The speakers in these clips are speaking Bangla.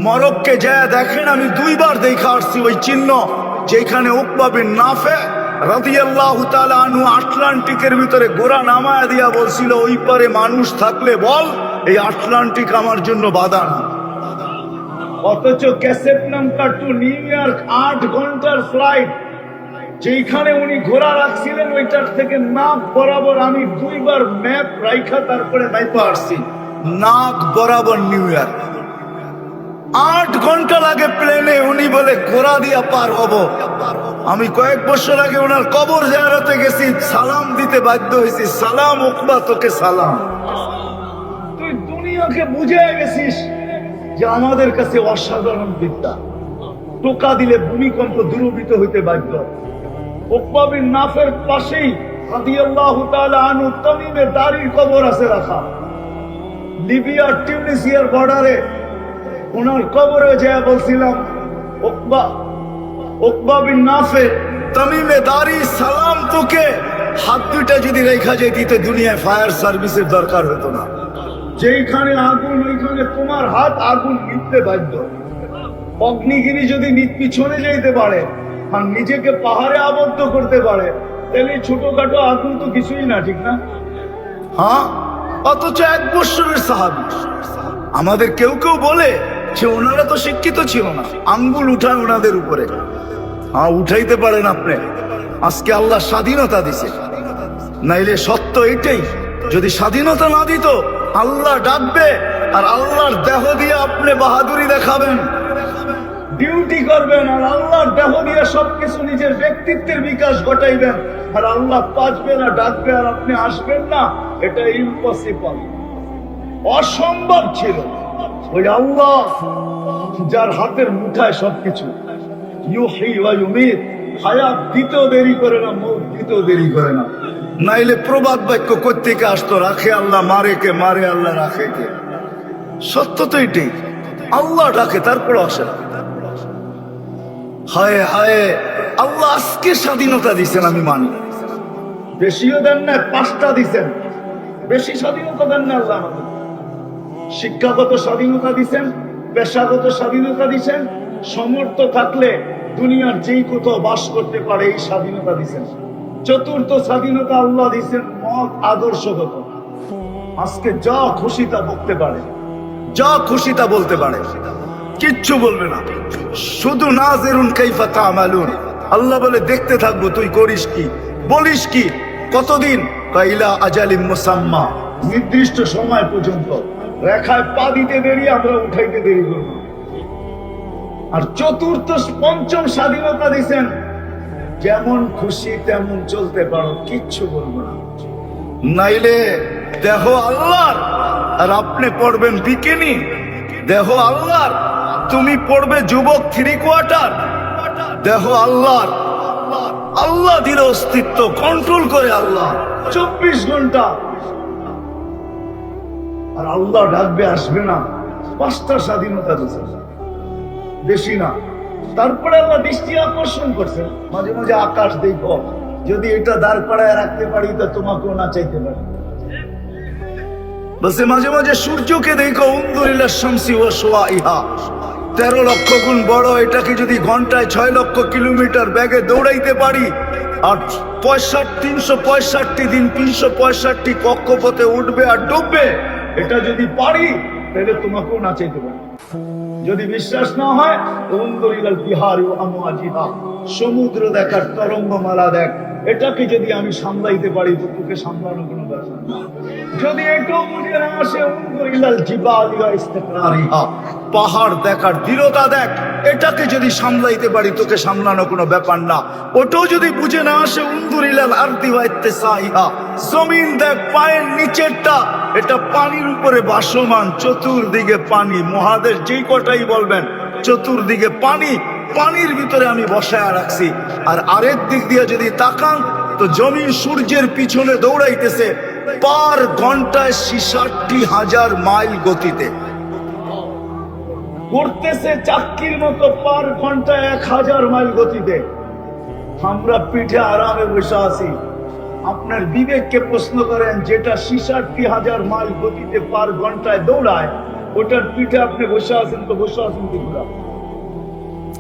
মরক্কে যায় দেখেন, আমি দুইবার দেখা আসছি ওই চিহ্ন যেখানে উকবা বিন নাফে রাদিয়াল্লাহু তাআলা আনহু আটলান্টিকের ভিতরে গোরা নামায়া দিয়া বলছিল, ওই পারে মানুষ থাকলে বল, এই আটলান্টিক আমার জন্য বাধা না। অথচ ক্যাসেট নাম্বার 2 নিউ ইয়র্ক 8 ঘন্টার ফ্লাইট, যেখানে উনি ঘোড়া রাখছিলেন ওইটার থেকে নাক বরাবর আমি দুইবার ম্যাপ রাইখা তারপরে নাইপা আসছি। নাক বরাবর নিউ ইয়র্ক 8 ঘন্টা লাগে প্লেনে, উনি বলে ঘোড়া দিয়া পার হব। আমি কয়েক বছর আগে ওনার কবর জিয়ারতে গেছি, সালাম দিতে বাধ্য হয়েছি, সালাম উকবা, তোকে সালাম। তুই দুনিয়াকে বুঝে গেছিস যে আমাদের কাছে অসাধারণ বিদ্যা, টোকা দিলে ভূমিকম্প দূরীভূত হইতে বাধ্য। উকবা বিন নাফের পাশেই রাদিয়াল্লাহু তাআলা আনহু তামিমে দারির কবর আছে রাখা। লিবিয়া টিউনিসিয়ার বর্ডারে ওনার কবরে যায় বলছিলাম, উকবা বিন নাফে তামিমে দারি, সালাম তোকে। হাত দুইটা যদি রেখা যেতি তো দুনিয়ায় ফায়ার সার্ভিসের দরকার হতো না। যেখানে আগুন ওইখানে তোমার হাত আগুন নিতে বাধ্য। অগ্নিগিরি যদি পিছনে যেতে পারে আর নিজেকে পাহাড়ে আবদ্ধ করতে পারে, তাহলে ছোটখাটো আগুন তো কিছুই না, ঠিক না? হ্যাঁ, অথচ 1 বছরের সাহাবী। আমাদের কেউ কেউ বলে যে ওনারা তো শিক্ষিত ছিল না, আঙ্গুল উঠায় ওনাদের উপরে। হ্যাঁ, উঠাইতে পারেন আপনি। আজকে আল্লাহ স্বাধীনতা দিছে, নাইলে সত্য এটাই, যদি স্বাধীনতা না দিত আল্লাহ ডাকবে আর আল্লাহর দেহ দিয়ে আপনি বাহাদুরি দেখাবেন, ডিউটি করবেন, আর আল্লাহর দেহ দিয়ে সবকিছু নিজের ব্যক্তিত্বের বিকাশ ঘটাইবেন, আর আল্লাহ বাঁচবে না, ডাকবে আর আপনি আসবেন না। এটা ইম্পসিবল, অসম্ভব ছিল। ওই আল্লাহ যার হাতের মুঠায় সবকিছু, ইউহয়ী ওয়া ইউমীত, হায়াত দিতেও দেরি করে না, মৌত দিতেও দেরি করে না। নাইলে প্রবাদ বাক্য কোত্থেকে আসতো, রাখে আল্লাহ, মারে কে, মারে আল্লাহ, রাখে কে। সত্য তো এটাই, আল্লাহ ডাকে তারপর আসে। হায় হায়, আল্লাহ আজকে স্বাধীনতা দিচ্ছেন, আমি মানি। বেশিও দেন না, 5টা দিচ্ছেন, বেশি স্বাধীনতা দেন না আল্লাহ আমাদের। শিক্ষাগত স্বাধীনতা দিচ্ছেন, পেশাগত স্বাধীনতা দিচ্ছেন, সমর্থ থাকলে দুনিয়ার যেই কোথাও বাস করতে পারে এই স্বাধীনতা দিচ্ছেন। 4র্থ স্বাধীনতা আল্লাহ দিচ্ছেন মত আদর্শগত। আজকে যা খুশি তা বলতে পারে, যা খুশি তা বলতে পারে, কিচ্ছু বলবে না, শুধু নাযিরুন কাইফা তা'মালুন। আল্লাহ বলে দেখতে থাকবো তুই করিস কি, বলিস কি, কতদিন। কাইলা আজালিম মুসাম্মা, নির্দিষ্ট সময় পর্যন্ত। রেখায় পা দিতে দেরি, আমরা উঠাইতে দেরি করব। আর 4র্থ 5ম স্বাধীনতা দিছেন, যেমন খুশি তেমন চলতে পারো, কিচ্ছু বলবো না। নাইলে দেহ আল্লাহর আর আপনি পড়বেন বিকিনি, দেহ আল্লাহর তুমি পড়বে যুবক 3/4। দেহ আল্লাহর, আল্লাহ দিল অস্তিত্ব, কন্ট্রোল করে আল্লাহ 24 ঘন্টা। আর আল্লাহ ডাকবে, আসবে না। 5টা স্বাধীনতা দিচ্ছে, বেশি না। তারপরে আল্লাহ দৃষ্টি আকর্ষণ করছেন, মাঝে মাঝে আকাশ দেখো, যদি এটা দাঁড় করায় রাখতে পারি তো তোমাকেও নাচাইতে পারি। বলছে মাঝে মাঝে সূর্যকে দেখো, উনজুর ইলা শামসি ওয়া শুআইহা, 13 লক্ষ গুণ বড়। এটাকে যদি ঘন্টায় 6 লক্ষ কিলোমিটার বেগে দৌড়াইতে পারি, আর 365 দিন 365 কক্ষপথে উঠবে আর ডুববে, এটা যদি পারি তাহলে তোমাকেও নাচাইতে পারি। যদি বিশ্বাস না হয়, উনজুর ইলাল বিহারি ওয়া আমওয়াজিহা, সমুদ্র দেখার তরঙ্গমালা দেখ। এটাকে যদি আমি সামলাইতে পারি তো তোকে সামলানো কোনো ব্যাপার না। যদি এটাও বুঝে না আসে, উনজুর ইলাল জিবালি ওয়া ইসতিকরারিহা, পাহাড় দেখার দৃঢ়তা দেখ। এটাকে যদি সামলাইতে পারি তোকে সামলানো কোনো ব্যাপার না। ওটাও যদি বুঝে না আসে, উনজুর ইলাল আরদি ওয়া ইত্তিসাইহা, জমিন দেখ, পায়ের নিচেরটা, এটা পানির উপরে ভাসমান, চতুর্দিকে পানি। মহাদেশ যেই কটাই বলবেন, চতুর্দিকে পানি, পানির ভিতরে আমি বসায় রাখছি। আর আরেক দিক দিয়ে যদি তাকান তো জমিন সূর্যের পিছনে দৌড়াইতেছে পার ঘন্টায় 66,000 মাইল গতিতে, করতেছে চাক্কির মতো পার ঘন্টায় 1000 মাইল গতিতে। আমরা পিঠে আরামে বসে আছি। আপনার বিবেককে প্রশ্ন করেন, যেটা 66,000 মাইল গতিতে পার ঘন্টায় দৌড়ায়, ওটার পিঠে আপনি বসে আছেন তো বসে আছেন কিনা?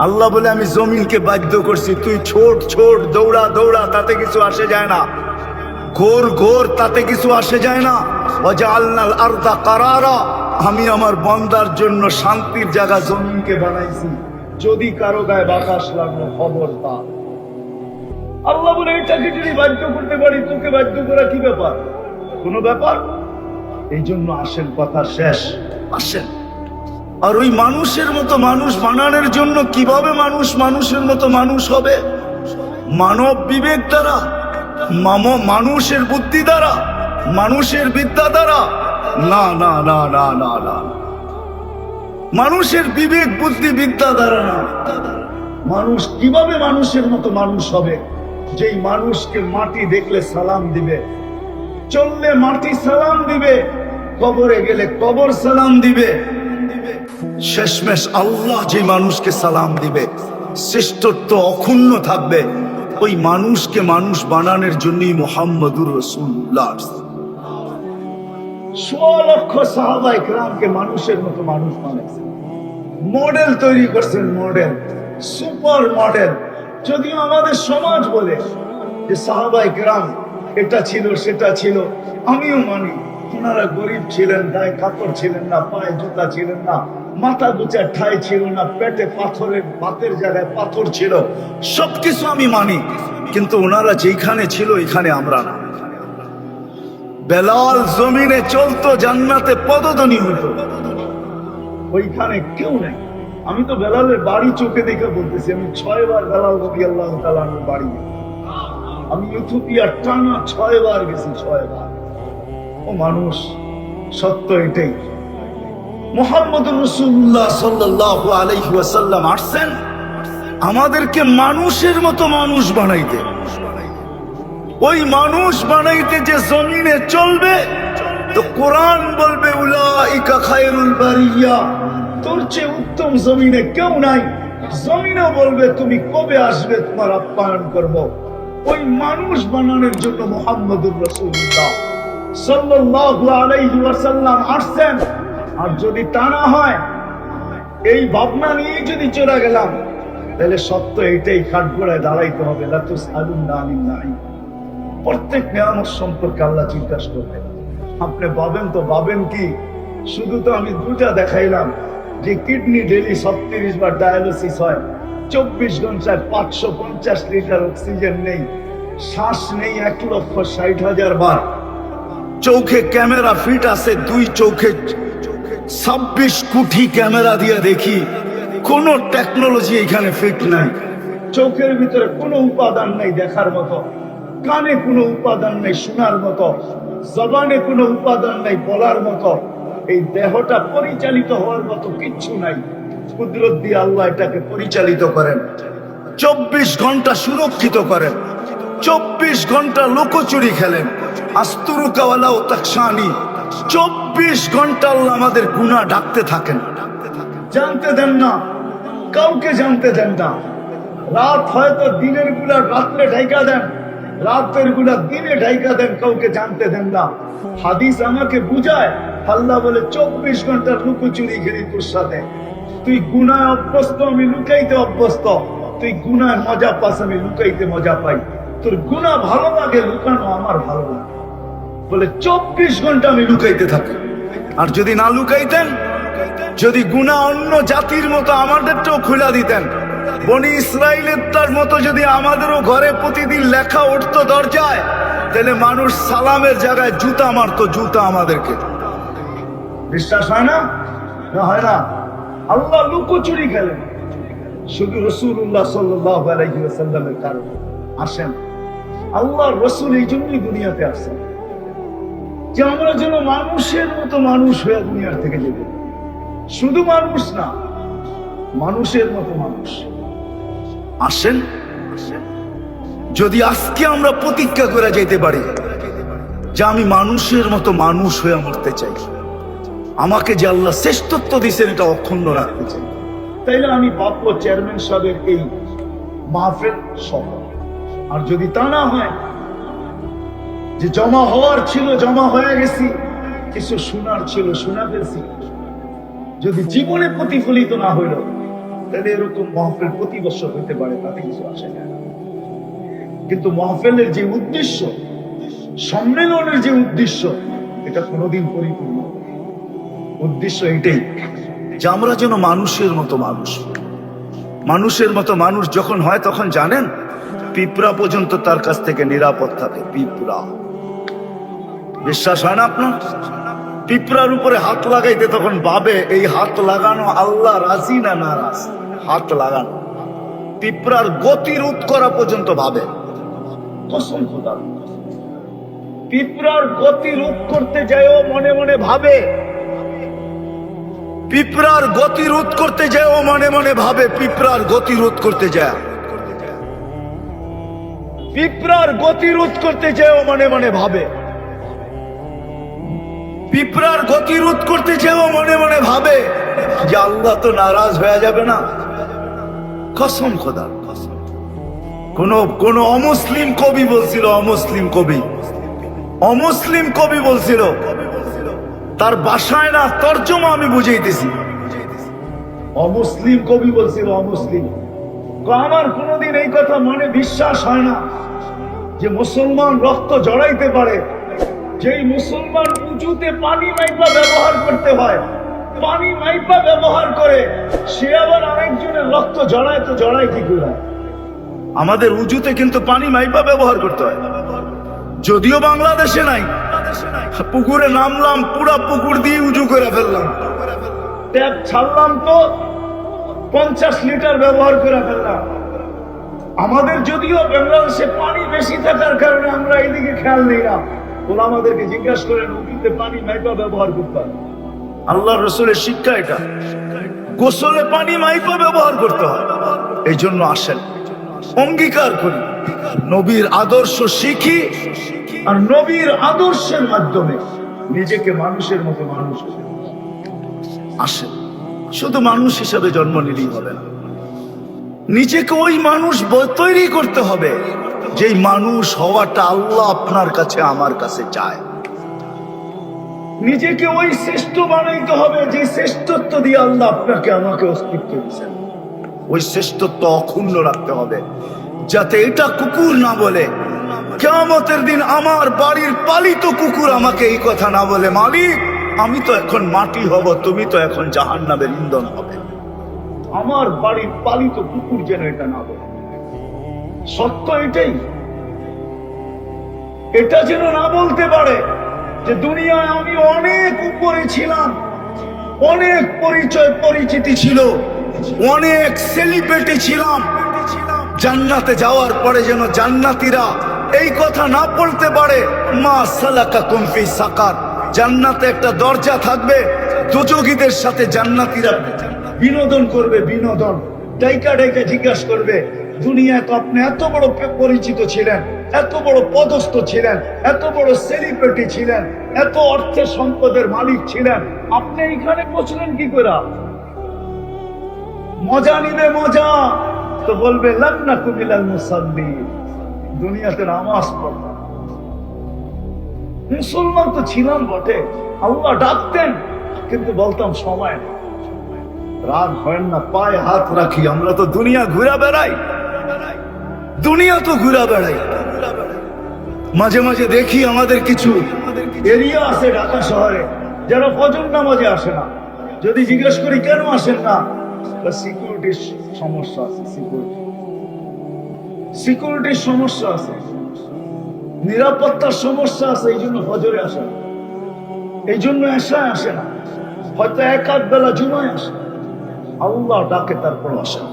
আল্লাহ বলে আমি জমিনকে বাধ্য করছি, তুই ছোট ছোট দৌড়া দৌড়া, তাতে কিছু আসে যায় না। ঘোর ঘোর, তাতে কিছু আসে যায় না। ওয়াজআলনাল আরদা কারারা, আমি আমার বান্দার জন্য শান্তির জায়গা জমিনকে বানাইছি। যদি কারো গায়ে বাতাস লাগলো খবরদার। আল্লাহ বলে এটাকে যদি বাধ্য করতে পারি, তোকে বাধ্য করা কি ব্যাপার? কোনো ব্যাপার? এই জন্য আসেন, কথা শেষ, আসেন। আর ওই মানুষের মতো মানুষ বানানোর জন্য কিভাবে মানুষ মানুষের মতো মানুষ হবে? মানব বিবেক দ্বারা, মানুষের বুদ্ধি দ্বারা, মানুষের বিদ্যা দ্বারা? না না না না না না, মানুষের বিবেক বুদ্ধি বিদ্যা দ্বারা না। মানুষ কিভাবে মানুষের মতো মানুষ হবে? যেই মানুষকে মাটি দেখলে সালাম দিবে, চললে মাটি সালাম দিবে, কবরে গেলে কবর সালাম দিবে, শেষমেশ আল্লাহ যে মানুষকে সালাম দিবে, শ্রেষ্ঠত্ব অক্ষুণ্ণ থাকবে। ওই মানুষকে মানুষ বানানোর জন্যই মুহাম্মদুর রাসূলুল্লাহ ১৬ লক্ষ সাহাবায়ে কেরামকে মানুষের মতো মানুষ বানাইছেন, মডেল তৈরি করছেন, মডেল, সুপার মডেল। যদিও আমাদের সমাজ বলে যে সাহাবায়ে কেরাম এটা ছিল সেটা ছিল, আমিও মানি ওনারা গরিব ছিলেন, গায়ে কাপড় ছিলেন না, পায়ে জুতা ছিলেন না, মাথা গুচার ঠাই ছিল না, পেটে পাথরের বাতের জায়গায় পাথর ছিল, সবকিছু আমি মানি। কিন্তু ওনারা যেখানে ছিল এখানে আমরা না। বেলাল জমিনে চলতো, জান্নাতে পদধ্বনি হতো, ওইখানে কেউ নেই। আমি তো বেলালের বাড়ি চোখে দেখে বলতেছি, আমি 6 বার বেলাল রাদিয়াল্লাহু তাআলা আনহুর বাড়ি গেছি। আমি ইথিওপিয়ার টানা 6 বার গেছি, 6 বার। ও মানুষ, সত্য এটাই, মুহাম্মদুর রাসূলুল্লাহ সাল্লাল্লাহু আলাইহি ওয়াসাল্লাম আসছেন আমাদেরকে মানুষের মতো মানুষ বানাইতে। ওই মানুষ বানাইতে যে জমিনে চলবে, তো কোরআন বলবে উলাইকা খায়রুল বারিয়া, তোর চেয়ে উত্তম জমিনে কেউ নাই। জমিনও বলবে তুমি কবে আসবে, তোমার আপ্যায়ন করব। ওই মানুষ বানানোর জন্য মুহাম্মদুর রাসূলুল্লাহ সাল্লাল্লাহু আলাইহি ওয়াসাল্লাম আসছেন। আর যদি তা না হয়, এই ভাবনা নিয়ে যদি চলে গেলাম, তাহলে সত্য এটাই, কাঠগড়ায় দাঁড়াইতে হবে। লা তুসআলুন্না আনিন নাঈম, প্রত্যেক নিয়ামত সম্পর্কে আল্লাহ জিজ্ঞাসা করবেন। আপনি পাবেন তো পাবেন কি? শুধু তো আমি দুটা দেখাইলাম যে কিডনি ডেলি 36 বার ডায়ালিসিস হয়, 24 ঘন্টায় 550 লিটার অক্সিজেন নেই, শ্বাস নেই 1,60,000 বার, চোখে ক্যামেরা ফিট আছে, 2 চোখে 26 কোটি ক্যামেরা দিয়ে দেখি, কোন টেকনোলজি এখানে ফিট নাই। চোখের ভিতরে কোনো উপাদান নেই দেখার মতো, কানে কোনো উপাদান নেই শোনার মতো, জবানে কোনো উপাদান নেই বলার মতো, এই দেহটা পরিচালিত হওয়ার মতো কিচ্ছু নাই। কুদরত দিয়ে আল্লাহ এটাকে পরিচালিত করেন, 24 ঘন্টা সুরক্ষিত করেন, 24 ঘন্টা লোকচুরি খেলেন, আস্তুরুকাওয়ালা ও তাকশানি, 24 ঘন্টা আল্লাহ আমাদের গুনাহ ঢাকতে থাকেন, জানতে দেন না, কাউকে জানতে দেন না। রাত হয়তো দিনের গুলা রাত্রে ঢাইকা দেন, রাতের গুলা দিনে ঢাইকা দেন, কাউকে জানতে দেন না। হাদিস আমাকে বুঝায়, আল্লাহ বলে 24 ঘন্টার লুকোচুরি খেলি তোর সাথে। তুই গুনায় অভ্যস্ত, আমি লুকাইতে অভ্যস্ত। তুই গুনায় মজা পাস, আমি লুকাইতে মজা পাই। তোর গুনাহ ভালো লাগে, লুকানো আমার ভালো লাগে। বলে 24 ঘন্টা আমি লুকাইতে থাকি। আর যদি না লুকাইতেন, যদি গুনাহ অন্য জাতির মতো আমাদেরটাও খুলে দিতেন, বনি ইসরাইলের তার মতো যদি আমাদেরও ঘরে প্রতিদিন লেখা উঠতো দরজায়, তাহলে মানুষ সালামের জায়গায় জুতা মারতো, জুতা আমাদেরকে। বিশ্বাস হয় না? না হয় না? আল্লাহ লুকোচুরি খেলেন শুধু রাসূলুল্লাহ সাল্লাল্লাহু আলাইহি ওয়াসাল্লামের কারণে। আসেন, আল্লাহর রাসূল এই জন্যই দুনিয়াতে আসেন যে আমরা যেন মানুষের মতো মানুষ হয়ে দুনিয়ার থেকে যেতে। শুধু মানুষ না, মানুষের মতো মানুষ। আসেন, যদি আজকে আমরা প্রতিজ্ঞা করে যেতে পারি যে আমি মানুষের মতো মানুষ হয়ে মরতে চাই, আমাকে যে আল্লাহ শ্রেষ্ঠত্ব দিয়েছেন এটা অক্ষুণ্ণ রাখতে চাই, তাইলে আমি ভাববো চেয়ারম্যান সাহেবের এই মাহফিল সফল। আর যদি তা না হয়, যে জমা হওয়ার ছিল জমা হয়ে গেছি, কিছু শোনার ছিল শোনা ফেলছি, যদি জীবনে প্রতিফলিত না হইল, তাহলে এরকম মাহফিল প্রতি বছর হইতে পারে, তাতে কিছু আসে যায় না। কিন্তু মাহফিলের যে উদ্দেশ্য, সম্মেলনের যে উদ্দেশ্য, এটা কোনোদিন পরিপূর্ণ হবে না। উদ্দেশ্য এটাই যে আমরা যেন মানুষের মতো মানুষ যখন হয়, তখন জানেন পিঁপড়া পর্যন্ত তার কাছ থেকে নিরাপদ থাকে। পিঁপড়া, বিশ্বাস হয় না আপনার? পিঁপড়ার উপরে হাত লাগাইতে তখন ভাবে এই হাত লাগানো আল্লাহ রাজি না নারাজ। হাত লাগানো পিঁপড়ার গতি রোধ করা পর্যন্ত ভাবে। কসম খোদার, পিঁপড়ার গতি রোধ করতে যায়ও মনে মনে ভাবে। পিঁপড়ার গতি রোধ করতে যায়ও মনে মনে ভাবে। পিঁপড়ার গতি রোধ করতে যায়, পিঁপড়ার গতি রোধ করতে যায়ও মনে মনে ভাবে। পিঁপড়ার গতি রোধ করতে যেও মনে মনে ভাবে যে আল্লাহ তো নারাজ হয়ে যাবে না। কসম খোদা, কোন অমুসলিম কবি বলছিল, অমুসলিম কবি বলছিল, তার বাসায় না তর্জমা আমি বুঝাইতেছি। অমুসলিম কবি বলছিল, আমার কোনোদিন এই কথা মনে বিশ্বাস হয় না যে মুসলমান রক্ত জড়াইতে পারে। যেই মুসলমান উজুতে পানি মাইপা ব্যবহার করতে হয়, পানি মাইপা ব্যবহার করে, সে আবার আরেকজনের রক্ত জড়ায়, তো জড়ায় কি করে? আমাদের উজুতে কিন্তু পানি মাইপা ব্যবহার করতে হয়, যদিও বাংলাদেশে নাই। পুকুরে নামলাম, পুরা পুকুর দিয়ে উজু করে ফেললাম, ট্যাপ ছাড়লাম তো 50 লিটার ব্যবহার করে ফেললাম। আমাদের যদিও বাংলাদেশে পানি বেশি থাকার কারণে আমরা এইদিকে খেয়াল নেই না। ওরা আমাদেরকে জিজ্ঞাসা করেন উজুতে পানি মাইপা ব্যবহার করতে হয়। আল্লাহর রাসূলের শিক্ষা এটা, গোসলে পানি মাইপা ব্যবহার করতে হয়। এই জন্য আসেন অঙ্গীকার করি, নবীর আদর্শ শিখি, আর নবীর আদর্শের মাধ্যমে নিজেকে মানুষের মতো মানুষ আসেন। শুধু মানুষ হিসেবে জন্ম নিলেই হবে না, নিজেকে ওই মানুষ তৈরি করতে হবে যেই মানুষ হওয়াটা আল্লাহ আপনার কাছে আমার কাছে চায়। নিজেকে ওই শ্রেষ্ঠ বানাইতে হবে যে শ্রেষ্ঠত্ব দিয়ে আল্লাহ আপনাকে আমাকে অস্তিত্ব দিয়েছেন। ওই শ্রেষ্ঠত্ব অক্ষুণ্ণ রাখতে হবে, যাতে এটা কুকুর না বলে কিয়ামতের দিন আমার বাড়ির পালিত কুকুর আমাকে এই কথা না বলে, মালিক আমি তো এখন মাটি হব, তুমি তো এখন জাহান্নামের ইন্ধন হবে। আমার বাড়ির পালিত কুকুর যেন এটা না বলে। সত্য এটাই, এটা যেন না বলতে পারে যে দুনিয়ায় আমি অনেক উপরে ছিলাম, অনেক পরিচয় পরিচিতি ছিল, অনেক সেলিব্রিটি ছিলাম। জান্নাতে যাওয়ার পরে যেন জান্নাতীরা এই কথা না বলতে পারে মা সালাকাকুম ফি সাকার। জান্নাতে একটা দরজা থাকবে, দুজগীদের সাথে জান্নাতীরা বিনোদন করবে, বিনোদন ডাইকা ডাইকা জিজ্ঞাসা করবে, দুনিয়ায় তো আপনি এত বড় পরিচিত ছিলেন, এত বড় পদস্থ ছিলেন, এত বড় সেলিব্রিটি ছিলেন, এত অর্থের সম্পদের মালিক ছিলেন, আপনি এখানে পৌঁছলেন কি করে? মজা নিবে, মজা তো বলবে লাম নাকু মিনাল মুসাল্লিন, দুনিয়াতে নামাজ পড়তাম, মুসলমান তো ছিলাম বটে, আল্লাহ ডাকতেন কিন্তু বলতাম সময় না। রাগ হয় না, পায়ে হাত রাখি, আমরা তো দুনিয়া ঘুরা বেড়াই, দুনিয়া তো ঘুরা বেড়াই। মাঝে মাঝে দেখি আমাদের কিছু এরিয়া আছে ঢাকা শহরে যারা ফজর নামাজে আসে না। যদি জিজ্ঞেস করি কেন আসেন না, সিকিউরিটির সমস্যা আছে, সিকিউরিটির সমস্যা আছে, নিরাপত্তার সমস্যা আছে, এই জন্য ফজরে আসে না, এই জন্য এশায় আসে না, হয়তো এক আধ বেলা জুমায় আসে। আল্লাহ ডাকে তারপর আসে না।